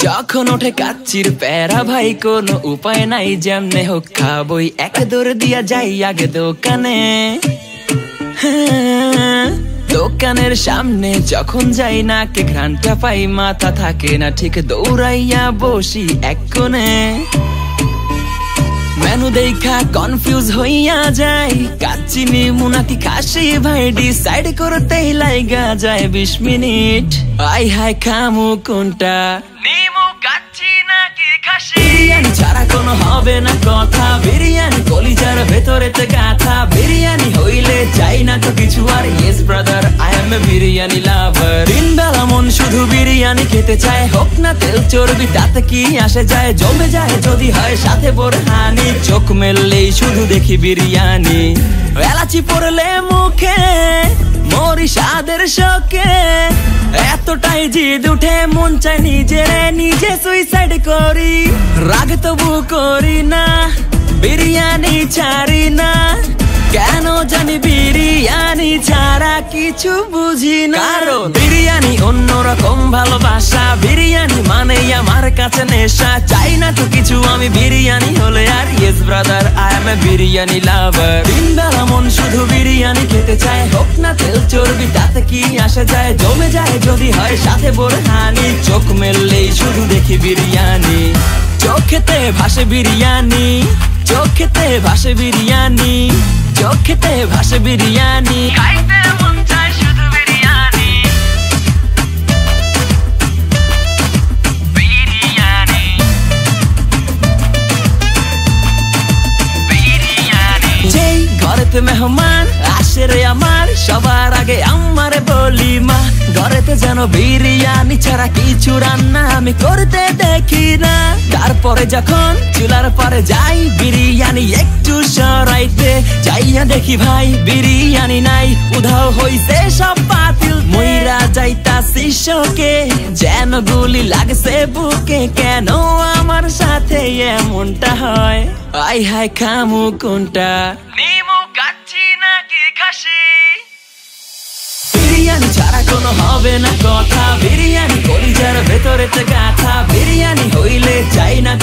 যখন ওঠে কাচ্চির প্যারা ভাই কোনো উপায় নাই, যেমনে হোক খাবই, এক দৌড় দিয়া যাই আগে দোকানে। দোকানের সামনে যখন যাই না কে ঘ্রাণটা পাই, মাথা থাকে না ঠিক, দৌড়াইয়া বসি এক কোণে। মেনু দেখা কনফিউজ হইয়া যাই, কাচ্চি নিমু নাকি খাসি ভাই ডিসাইড করতেই লাইগা যায় 20 মিনিট। আই হাই খামু কোনটা, নিমু কাচ্চি নাকি খাসি? বিরিয়ানি ছাড়া কোনো হবে না কথা, বিরিয়ানি কলিজার ভেতরেতে গাথা। বিরিয়ানি হইলে চাই না তো কিছু আর, yes brother I M A biryani লাভার। দিন বেলা মন শুধু বিরিয়ানি খেতে চায়, হোক না তেল চর্বি তাতে কি আসে যায়, জমে যায় যদি হয় সাথে বোরহানি। চোখ মেললেই শুধু দেখি বিরিয়ানি, এলাচি পড়লে মুখে মরি স্বাদের শোকে। এতটাই জিদ উঠে মন চাই নিজে সুইসাইড করি, রাগ তবু করি না, বিরিয়ানি ছাড়ি না। কেন জানি বিরিয়ানি ছাড়া কিছু বুঝি না, কারণ বিরিয়ানি অন্যরকম ভালোবাসা। বিরিয়ানি মানে আমার কাছে নেশা, চাই না তো কিছু আমি বিরিয়ানি হলে আর, yes brother I M A biryani লাভার। দিন বেলা মন শুধু বিরিয়ানি খেতে চায়, হোক না তেল চর্বি তাতে কি আসে যায়, জমে যায় যদি হয় সাথে বোরহানি। চোখ মেললেই শুধু দেখি বিরিয়ানি, চোখেতে ভাসে বিরিয়ানি, চোখেতে ভাসে বিরিয়ানি, চোখেতে ভাসে বিরিয়ানি। খাইতে মন চায় শুধু বিরিয়ানি, বিরিয়ানি, বিরিয়ানি। যেই ঘরেতে মেহমান আসে রে আমার, সবার আগে আমারে বলি মা, ঘরেতে যেন বিরিয়ানি ছাড়া কিছু রান্না আমি করতে দেখি না। তারপরে যখন চুলার পরে যাই বিরিয়ানি একটু সরাইতে, যাইয়া দেখি ভাই বিরিয়ানি নাই, উধাও হইছে সব পাতিল। মইরা যাইতাছি শোকে, যেন গুলি লাগছে বুকে, কেন আমার সাথে এমনটা হয়? আই হাই খামু কোনটা, নিমু কাচ্চি নাকি খাসি? বিরিয়ানি ছাড়া কোনো হবে না কথা, বিরিয়ানি কলিজার ভেতরেতে গাথা। বিরিয়ানি হইলে চাই না